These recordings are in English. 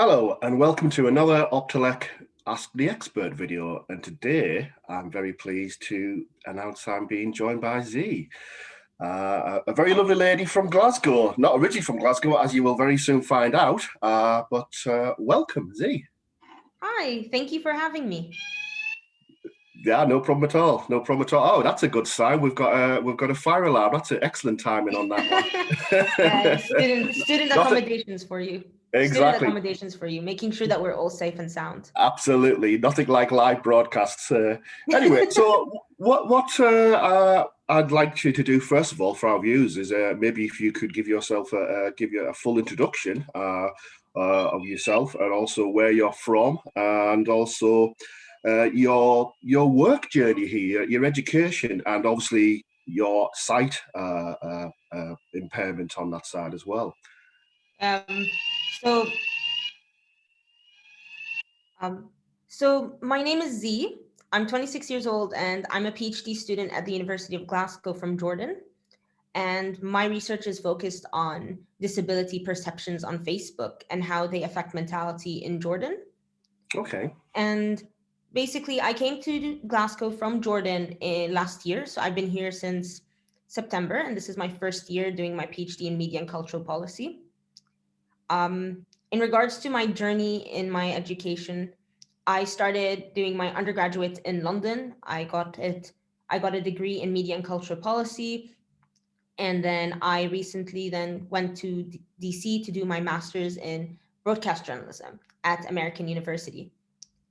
Hello and welcome to another Optelec Ask the Expert video. And today I'm very pleased to announce I'm being joined by Z, a very lovely lady from Glasgow, not originally from Glasgow, as you will very soon find out, but welcome, Z. Hi, thank you for having me. Yeah, no problem at all. No problem at all. Oh, that's a good sign. We've got a fire alarm. That's an excellent timing on that one. Student accommodations for you. Student Exactly. accommodations for you, making sure that we're all safe and sound. Absolutely, nothing like live broadcasts. Anyway, so what I'd like you to do first of all for our viewers is maybe if you could give yourself give you a full introduction of yourself and also where you're from and also your work journey here, your education, and obviously your sight impairment on that side as well. So, so my name is Z. I'm 26 years old and I'm a PhD student at the University of Glasgow from Jordan. And my research is focused on disability perceptions on Facebook and how they affect mentality in Jordan. Okay. And basically, I came to Glasgow from Jordan last year. So I've been here since September, and this is my first year doing my PhD in media and cultural policy. In regards to my journey in my education, I started doing my undergraduate in London. I got a degree in media and cultural policy. And then I recently then went to DC to do my master's in broadcast journalism at American University.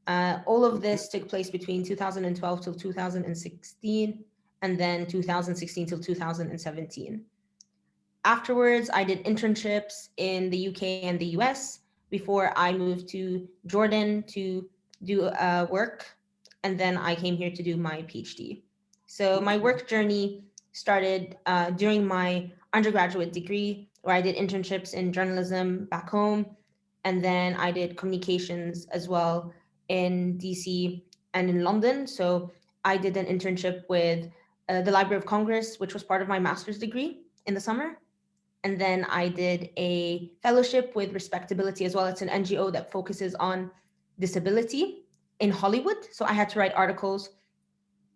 All of this took place between 2012 till 2016, and then 2016 till 2017. Afterwards, I did internships in the UK and the US before I moved to Jordan to do work, and then I came here to do my PhD. So my work journey started during my undergraduate degree, where I did internships in journalism back home, and then I did communications as well in DC and in London. So I did an internship with the Library of Congress, which was part of my master's degree in the summer. And then I did a fellowship with Respectability as well. It's an NGO that focuses on disability in Hollywood. So I had to write articles.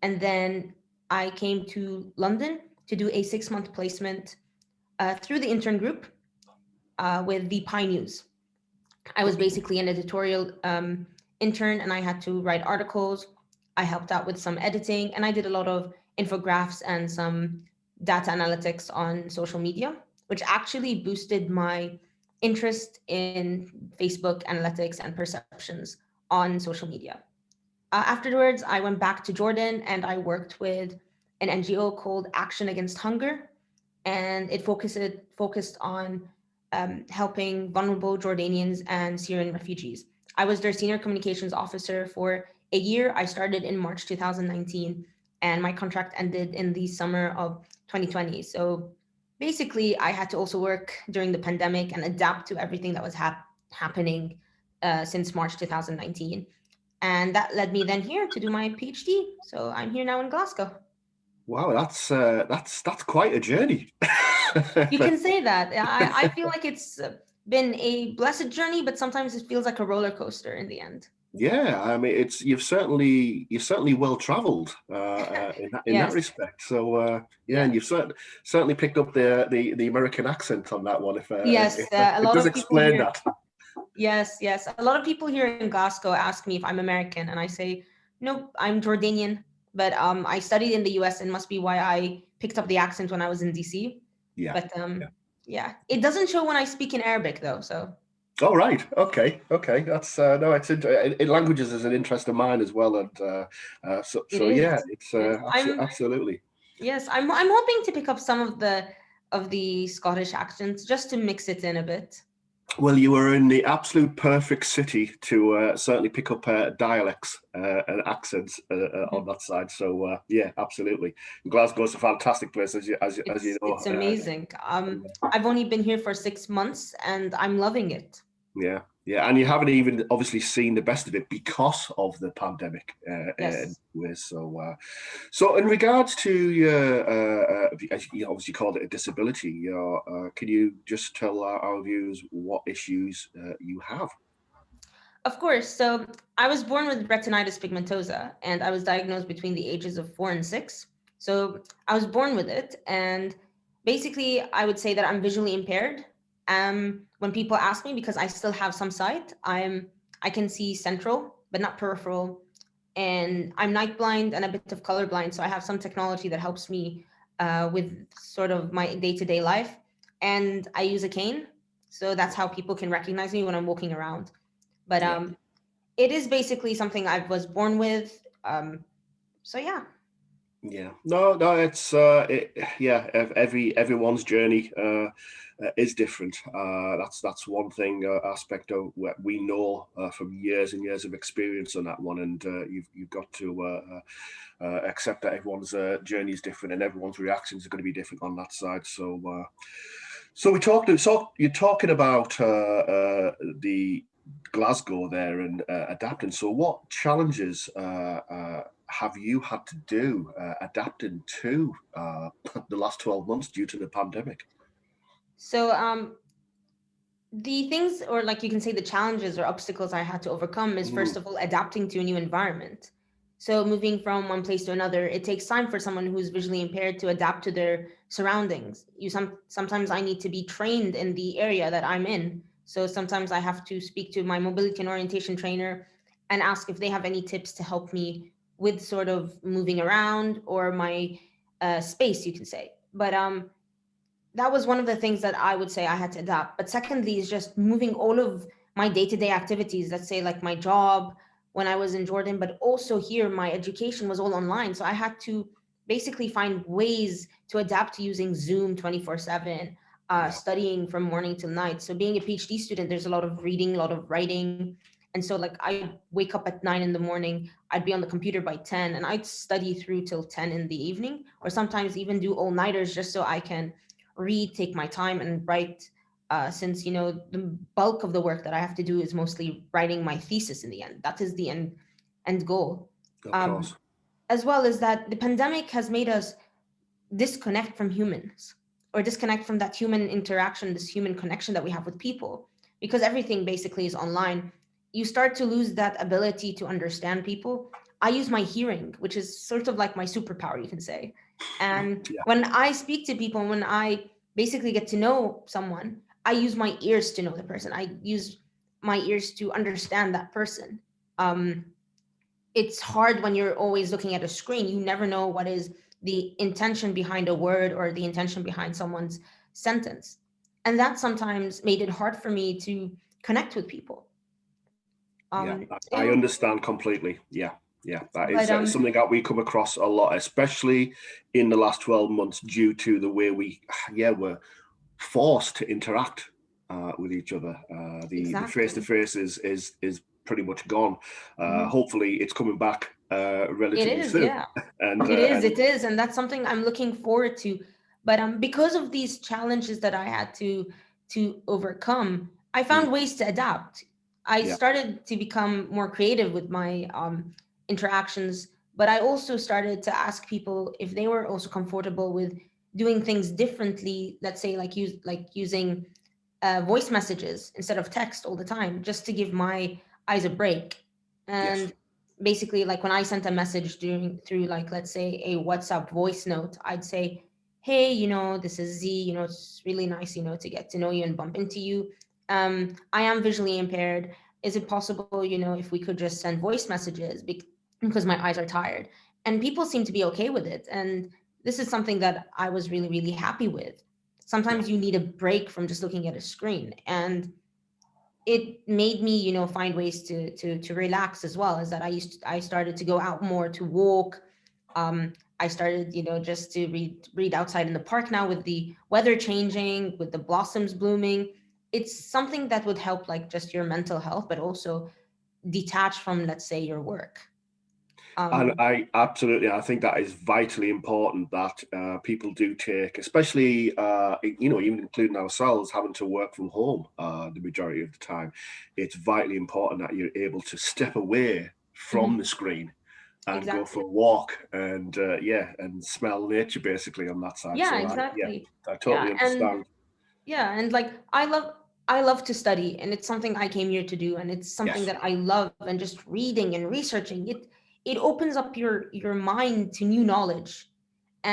And then I came to London to do a 6-month placement through the intern group with the Pi News. I was basically an editorial intern and I had to write articles. I helped out with some editing and I did a lot of infographics and some data analytics on social media, which actually boosted my interest in Facebook analytics and perceptions on social media. Afterwards, I went back to Jordan and I worked with an NGO called Action Against Hunger, and it focused on helping vulnerable Jordanians and Syrian refugees. I was their senior communications officer for a year. I started in March 2019, and my contract ended in the summer of 2020. So basically, I had to also work during the pandemic and adapt to everything that was happening since March 2019. And that led me then here to do my PhD. So I'm here now in Glasgow. Wow, that's quite a journey. You can say that. I feel like it's been a blessed journey, but sometimes it feels like a roller coaster in the end. Yeah, I mean, you're certainly well traveled in that Yes. respect. So yeah, Yeah. and you've certainly picked up the American accent on that one. Yes. A It lot does of people explain here. that. Yes. Yes. A lot of people here in Glasgow ask me if I'm American, and I say, nope, I'm Jordanian. But I studied in the US, and must be why I picked up the accent when I was in DC. Yeah. But yeah, it doesn't show when I speak in Arabic though. So. Oh right, okay. That's no, languages is an interest of mine as well, and It so yeah, is. it's Yes. absolutely. Yes, I'm hoping to pick up some of the Scottish accents just to mix it in a bit. Well, you were in the absolute perfect city to certainly pick up dialects and accents on that side. So yeah, absolutely. Glasgow's a fantastic place, as you know. It's amazing. I've only been here for 6 months and I'm loving it. Yeah, and you haven't even obviously seen the best of it because of the pandemic. Yes. So in regards to your, as you obviously called it a disability, can you just tell our viewers what issues you have? Of course. So I was born with retinitis pigmentosa, and I was diagnosed between the ages of 4 and 6. So I was born with it, and basically, I would say that I'm visually impaired. When people ask me, because I still have some sight, I can see central, but not peripheral, and I'm night blind and a bit of colorblind. So I have some technology that helps me with sort of my day-to-day life, and I use a cane, so that's how people can recognize me when I'm walking around. But Yeah. it is basically something I was born with. So yeah. Yeah, no, it's yeah. Everyone's journey is different. That's one thing aspect of what we know from years and years of experience on that one, and you've got to accept that everyone's journey is different and everyone's reactions are going to be different on that side. So we talked. So you're talking about the Glasgow there and adapting. So what challenges have you had to do adapting to the last 12 months due to the pandemic? So the things, or like you can say the challenges or obstacles I had to overcome is first Mm, of all adapting to a new environment. So moving from one place to another, it takes time for someone who's visually impaired to adapt to their surroundings. Sometimes I need to be trained in the area that I'm in. So sometimes I have to speak to my mobility and orientation trainer and ask if they have any tips to help me with sort of moving around or my space, you can say. But that was one of the things that I would say I had to adapt. But secondly, is just moving all of my day-to-day activities, let's say like my job when I was in Jordan, but also here, my education was all online. So I had to basically find ways to adapt to using Zoom 24/7, yeah, studying from morning till night. So being a PhD student, there's a lot of reading, a lot of writing. And so like I'd wake up at 9 in the morning, I'd be on the computer by 10 and I'd study through till 10 in the evening, or sometimes even do all-nighters just so I can read, take my time, and write. Since the bulk of the work that I have to do is mostly writing my thesis in the end. That is the end goal. of Um, course. as well as that, the pandemic has made us disconnect from humans, or disconnect from that human interaction, this human connection that we have with people, because everything basically is online. You start to lose that ability to understand people. I use my hearing, which is sort of like my superpower, you can say. And Yeah, when I speak to people, when I basically get to know someone, I use my ears to know the person. I use my ears to understand that person. um, it's hard when you're always looking at a screen. You never know what is the intention behind a word or the intention behind someone's sentence. And that sometimes made it hard for me to connect with people. yeah. It, I understand completely. Yeah, yeah. That but is something that we come across a lot, especially in the last 12 months, due to the way yeah, we're forced to interact with each other. The face to exactly. face is pretty much gone. Mhm. Hopefully, it's coming back It relatively is, soon. yeah. And It is, it is, and that's something I'm looking forward to. But because of these challenges that I had to overcome, I mm, found ways to adapt. I yeah, started to become more creative with my interactions, but I also started to ask people if they were also comfortable with doing things differently. Let's say using voice messages instead of text all the time, just to give my eyes a break. yes, And basically, like when I sent a message during through like let's say a WhatsApp voice note, I'd say, "Hey, this is Z. It's really nice, to get to know you and bump into you. I am visually impaired. Is it possible, if we could just send voice messages because my eyes are tired?" And people seem to be okay with it. And this is something that I was really, really happy with. yeah, Sometimes you need a break from just looking at a screen, and it made me find ways to relax as well. As that I started to go out more to walk. I started just to read outside in the park now with the weather changing, with the blossoms blooming. It's something that would help like just your mental health, but also detach from, let's say, your work. and um I absolutely, I think that is vitally important that people do take, especially even including ourselves having to work from home the majority of the time. It's vitally important that you're able to step away from mhm, the screen and go for exactly. a walk and yeah, and smell nature basically on that side. Yeah, So yeah, exactly. I Yeah, totally and understand. yeah, and like I love to study, and it's something I came here to do, and it's something Yes. that I love. And just reading and researching it opens up your mind to new knowledge.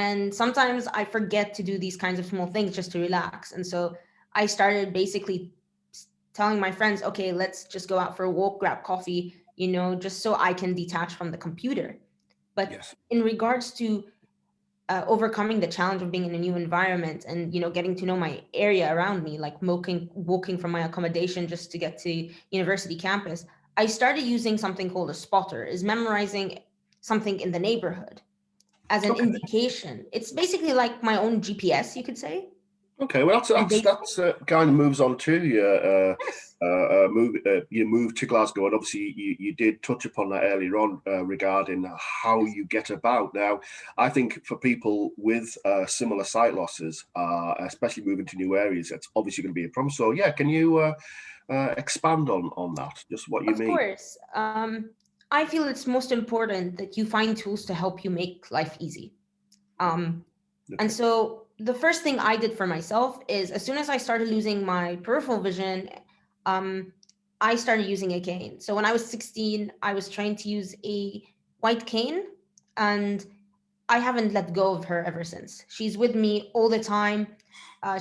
And sometimes I forget to do these kinds of small things just to relax. And so I started basically telling my friends, okay, let's just go out for a walk, grab coffee, just so I can detach from the computer. But Yes. in regards to overcoming the challenge of being in a new environment, and getting to know my area around me, like walking from my accommodation just to get to university campus, I started using something called a spotter, is memorizing something in the neighborhood as an Okay. indication. It's basically like my own GPS, you could say. Okay. Well, And that's kind of moves on to yes, your move to Glasgow, and obviously you did touch upon that earlier on regarding how yes, you get about. Now, I think for people with similar sight losses, especially moving to new areas, that's obviously going to be a problem. So, yeah, can you expand on that? Just what you of mean? course. I feel it's most important that you find tools to help you make life easy. Um, And Okay. so the first thing I did for myself is, as soon as I started losing my peripheral vision, um, I started using a cane. So when I was 16, I was trying to use a white cane, and I haven't let go of her ever since. She's with me all the time.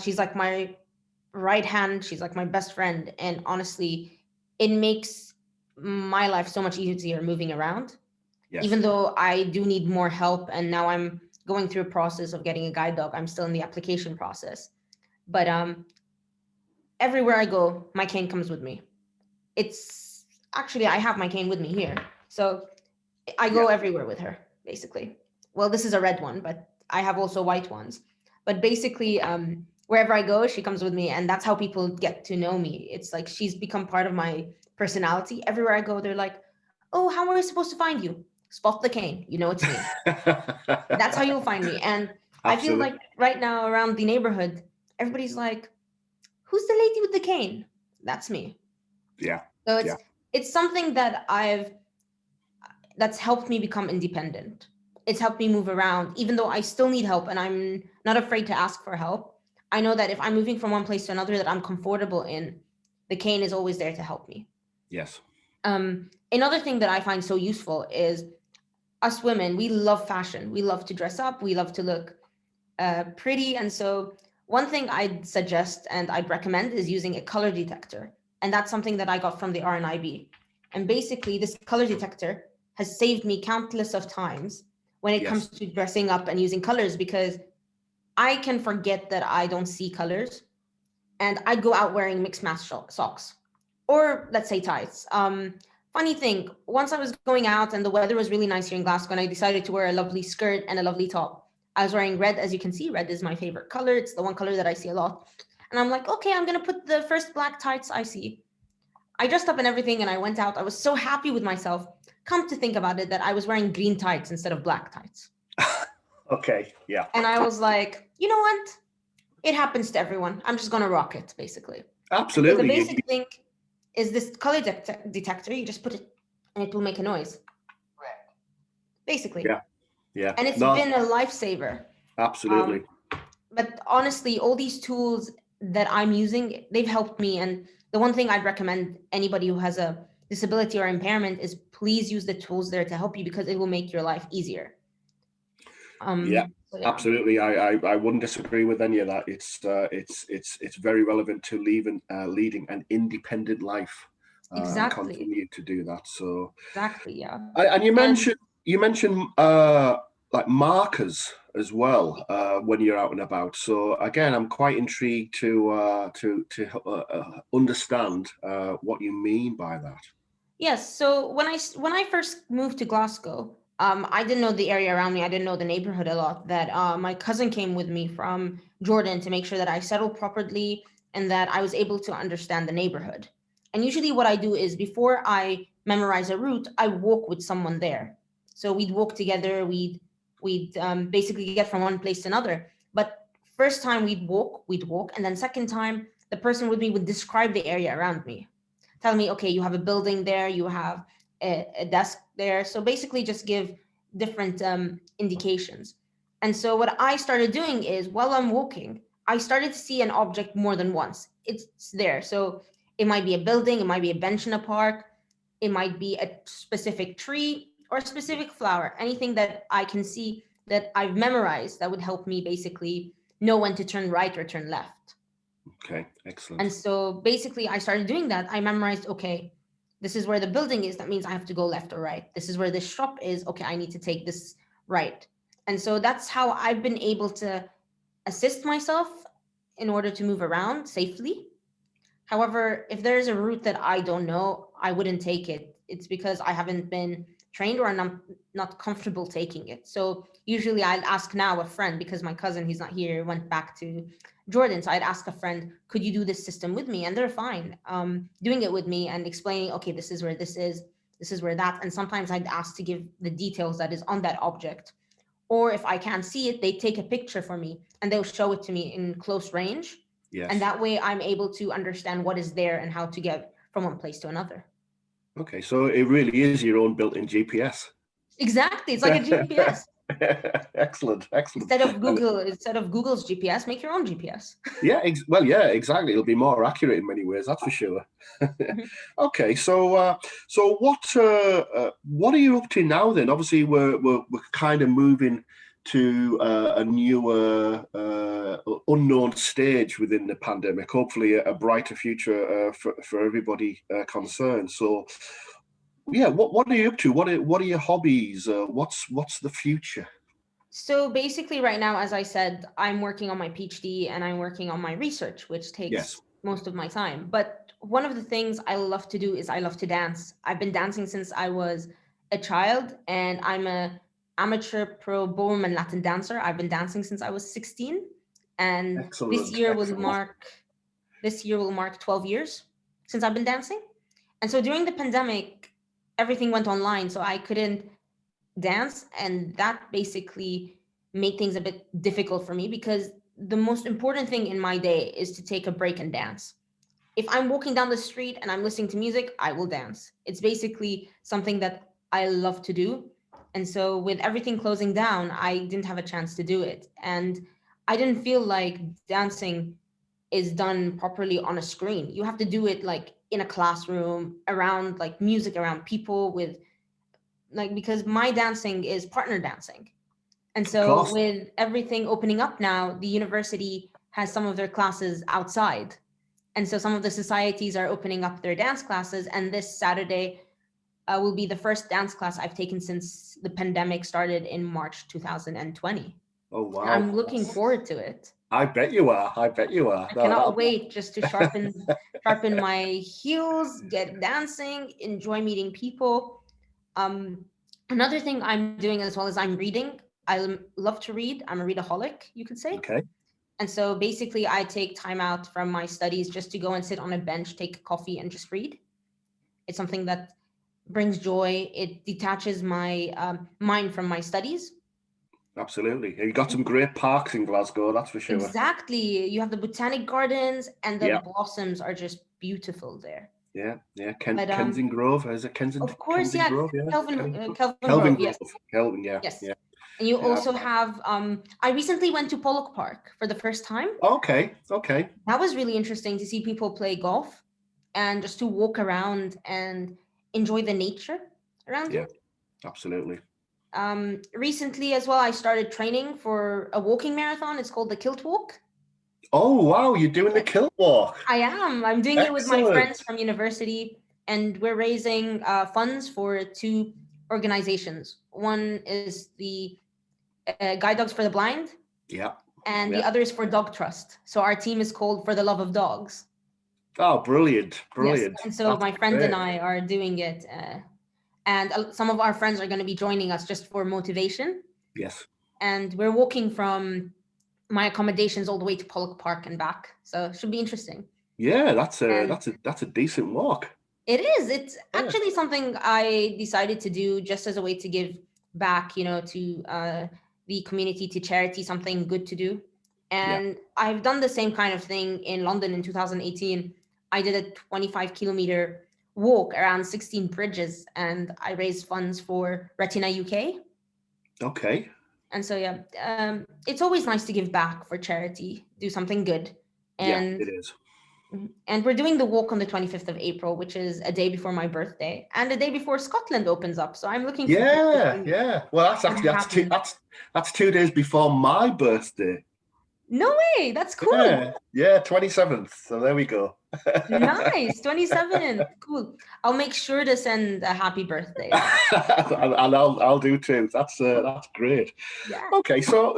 She's like my right hand. She's like my best friend. And honestly, it makes my life so much easier moving around, Yes. even though I do need more help. And now I'm going through a process of getting a guide dog. I'm still in the application process. But everywhere I go, my cane comes with me. It's actually, I have my cane with me here. So I Yeah. go everywhere with her, basically. Well, this is a red one, but I have also white ones. But basically, wherever I go, she comes with me. And that's how people get to know me. It's like she's become part of my personality. Everywhere I go, they're like, oh, how are we supposed to find you? Spot the cane. You know it's me. That's how you'll find me. And I feel Absolutely. like right now around the neighborhood, everybody's like, who's the lady with the cane? That's me. Yeah. So Yeah. it's something that's helped me become independent. It's helped me move around, even though I still need help and I'm not afraid to ask for help. I know that if I'm moving from one place to another that I'm comfortable in, the cane is always there to help me. Yes. Another thing that I find so useful is, us women, we love fashion. We love to dress up. We love to look pretty. And so, one thing I'd suggest and I'd recommend is using a color detector. And that's something that I got from the RNIB. And basically, this color detector has saved me countless of times when it comes Yes. to dressing up and using colors, because I can forget that I don't see colors, and I'd go out wearing mixed match socks, or let's say tights. Funny thing, once I was going out and the weather was really nice here in Glasgow, and I decided to wear a lovely skirt and a lovely top. I was wearing red, as you can see. Red is my favorite color. It's the one color that I see a lot. And I'm like, okay, I'm gonna put the first black tights I see. I dressed up and everything, and I went out. I was so happy with myself. Come to think about it, that I was wearing green tights instead of black tights. Okay. Yeah. And I was like, you know what? It happens to everyone. I'm just gonna rock it, basically. And so the Absolutely. basic thing is this color detector. You just put it, and it will make a noise, basically. Yeah. Yeah. And it's No. been a lifesaver. Um, Absolutely. but honestly, all these tools that I'm using, they've helped me. And the one thing I'd recommend anybody who has a disability or impairment is, please use the tools there to help you, because it will make your life easier. Yeah, So yeah, absolutely. I wouldn't disagree with any of that. It's very relevant to leading an independent life and exactly, continue to do that. So, exactly, yeah. and And you mentioned like markers as well when you're out and about. So again, I'm quite intrigued to understand what you mean by that. yes, so when I first moved to Glasgow, I didn't know the area around me. I didn't know the neighborhood a lot. That my cousin came with me from Jordan to make sure that I settled properly and that I was able to understand the neighborhood. And usually, what I do is, before I memorize a route, I walk with someone there. So we'd walk together. We'd basically get from one place to another. But first time we'd walk, and then second time, the person with me would describe the area around me, tell me, okay, you have a building there, you have a desk there. So basically, just give different indications. And so what I started doing is, while I'm walking, I started to see an object more than once. It's there. So it might be a building, it might be a bench in a park, it might be a specific tree or a specific flower, anything that I can see that I've memorized that would help me basically know when to turn right or turn left. Okay, excellent. And so basically I started doing that. I memorized, okay, this is where the building is. That means I have to go left or right. This is where this shop is. Okay, I need to take this right. And so that's how I've been able to assist myself in order to move around safely. However, if there's a route that I don't know, I wouldn't take it. It's because I haven't been trained or I'm not comfortable taking it. So usually I'd ask now a friend, because my cousin, he's not here, went back to Jordan. So I'd ask a friend, could you do this system with me? And they're fine doing it with me and explaining, okay, this is where this is where that. And sometimes I'd ask to give the details that is on that object. Or if I can't see it, they take a picture for me and they'll show it to me in close range. Yes. And that way I'm able to understand what is there and how to get from one place to another. Okay, so it really is your own built-in GPS. Exactly. It's like a GPS. Excellent. Instead of Google's GPS, make your own GPS. Yeah, exactly. It'll be more accurate in many ways, that's for sure. Okay, so what are you up to now then? Obviously, we're kind of moving to a newer unknown stage within the pandemic. Hopefully, a brighter future for everybody concerned. So, yeah, what are you up to? What are your hobbies? What's the future? So basically right now, as I said, I'm working on my PhD and I'm working on my research, which takes most of my time. But one of the things I love to do is I love to dance. I've been dancing since I was a child, and I'm a amateur pro ballroom and Latin dancer. I've been dancing since I was 16, and this year will mark 12 years since I've been dancing. And so during the pandemic, everything went online, so I couldn't dance, and that basically made things a bit difficult for me, because the most important thing in my day is to take a break and dance. If I'm walking down the street and I'm listening to music, I will dance. It's basically something that I love to do. And so with everything closing down, I didn't have a chance to do it, and I didn't feel like dancing is done properly on a screen. You have to do it like in a classroom, around like music, around people, with like, because my dancing is partner dancing. And so with everything opening up now, the university has some of their classes outside. And so some of the societies are opening up their dance classes. And this Saturday will be the first dance class I've taken since the pandemic started in March 2020. Oh, wow. And I'm looking forward to it. I bet you are. I cannot wait just to sharpen my heels, get dancing, enjoy meeting people. Another thing I'm doing as well is I'm reading. I love to read. I'm a readaholic, you could say. Okay. And so basically I take time out from my studies just to go and sit on a bench, take a coffee, and just read. It's something that brings joy. It detaches my mind from my studies. Absolutely. You got some great parks in Glasgow, that's for sure. Exactly. You have the botanic gardens, and the blossoms are just beautiful there. Yeah. Kensington Grove, is it Kensington? Of course, Kensington Grove, yeah. Kelvin Grove, yes. Kelvin, yeah. Yes. Yeah. And you also have, I recently went to Pollock Park for the first time. Okay. That was really interesting to see people play golf and just to walk around and enjoy the nature around you. Absolutely. Recently as well, I started training for a walking marathon. It's called the Kilt Walk. Oh, wow. You're doing the Kilt Walk. I am. I'm doing it with my friends from university, and we're raising funds for two organizations. One is the Guide Dogs for the Blind. Yeah. And the other is for Dog Trust. So our team is called For the Love of Dogs. Oh, brilliant. Yes. And so my friend and I are doing it. And some of our friends are going to be joining us just for motivation. Yes. And we're walking from my accommodations all the way to Pollock Park and back. So it should be interesting. Yeah, that's a decent walk. It is. It's actually something I decided to do just as a way to give back, to the community, to charity, something good to do. And I've done the same kind of thing in London in 2018. I did a 25-kilometer walk around 16 bridges, and I raised funds for Retina UK. Okay. And so, yeah, it's always nice to give back for charity, do something good. Yeah, And it is. and we're doing the walk on the 25th of April, which is a day before my birthday and a day before Scotland opens up. So I'm looking forward to Yeah, seeing yeah. Well, that's what actually happens. that's 2 days before my birthday. No way, that's cool. Yeah, yeah, 27th. So there we go. Nice, 27th. Cool. I'll make sure to send a happy birthday. And I'll do too. That's great. Yeah. Okay, so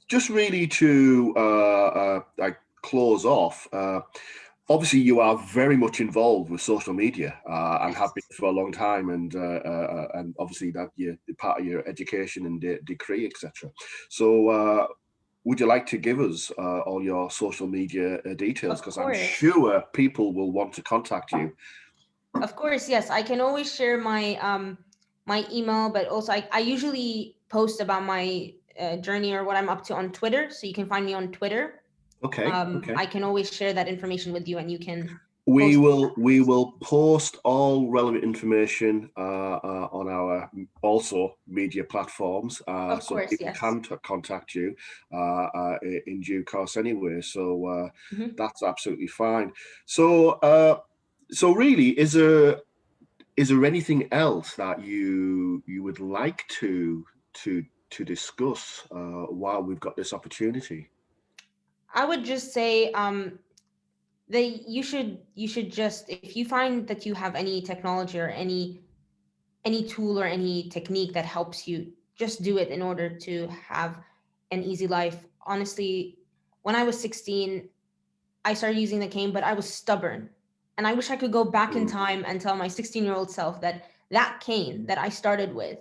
just really to like close off. Obviously, you are very much involved with social media and have been Yes. for a long time, and obviously that you're part of your education and degree, etc. So, would you like to give us all your social media details? Of Because I'm course. sure people will want to contact you. Of course, yes. I can always share my email, but also I usually post about my journey or what I'm up to on Twitter. So you can find me on Twitter. Okay, okay. I can always share that information with you, and you can We post. will post all relevant information on our also media platforms, Of so course, people yes. can contact you in due course anyway. So Mhm. that's absolutely fine. So really, is there anything else that you would like to discuss while we've got this opportunity? I would just say you should just, if you find that you have any technology or any tool or any technique that helps you, just do it in order to have an easy life. Honestly, when I was 16, I started using the cane, but I was stubborn. And I wish I could go back in Mm, time and tell my 16-year-old self that that cane that I started with,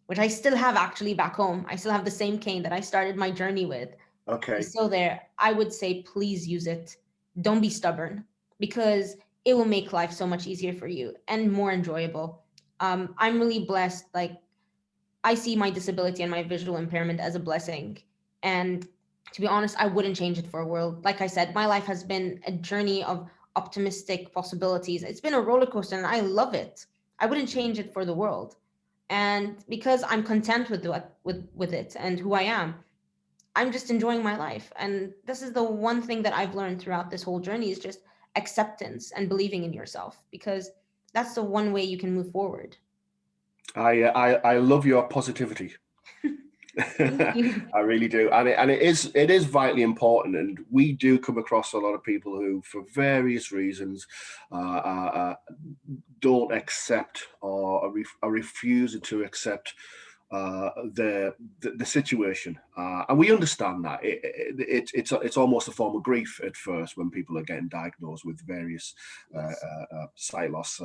which I still have actually back home, I still have the same cane that I started my journey with, okay. is still there. I would say, please use it. Don't be stubborn, because it will make life so much easier for you and more enjoyable. I'm really blessed. Like, I see my disability and my visual impairment as a blessing. And to be honest, I wouldn't change it for a world. Like I said, my life has been a journey of optimistic possibilities. It's been a roller coaster and I love it. I wouldn't change it for the world. And because I'm content with it and who I am, I'm just enjoying my life. And this is the one thing that I've learned throughout this whole journey, is just acceptance and believing in yourself, because that's the one way you can move forward. I love your positivity. Thank you. I really do, and it is vitally important. And we do come across a lot of people who, for various reasons, don't accept or are refusing to accept the situation, and we understand that it's almost a form of grief at first when people are getting diagnosed with various Yes. sight loss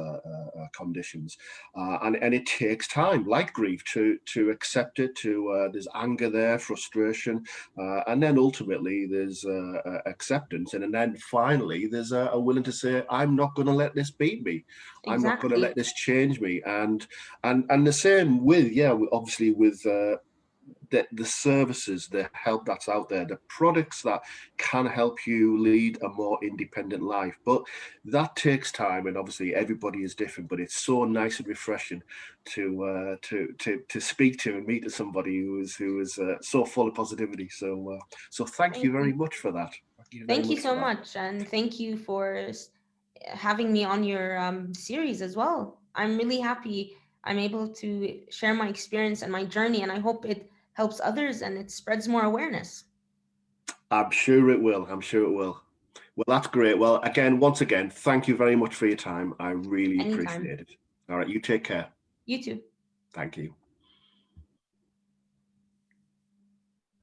conditions, and it takes time, like grief, to accept it. There's anger there, frustration, and then ultimately there's acceptance, and then finally there's a willing to say, I'm not going to let this beat me. I'm not going to let Exactly. this change me. And the same with, yeah, obviously with the services, the help that's out there, the products that can help you lead a more independent life. But that takes time, and obviously everybody is different. But it's so nice and refreshing to speak to and meet somebody who is so full of positivity. So thank you Thank very you. much for that. Thank you very Thank you much so for that. much. And thank you for having me on your series as well. I'm really happy I'm able to share my experience and my journey, and I hope it helps others and it spreads more awareness. I'm sure it will. I'm sure it will. Well, that's great. Well, once again, thank you very much for your time. I really Anytime. appreciate it. All right, you take care. You too. Thank you.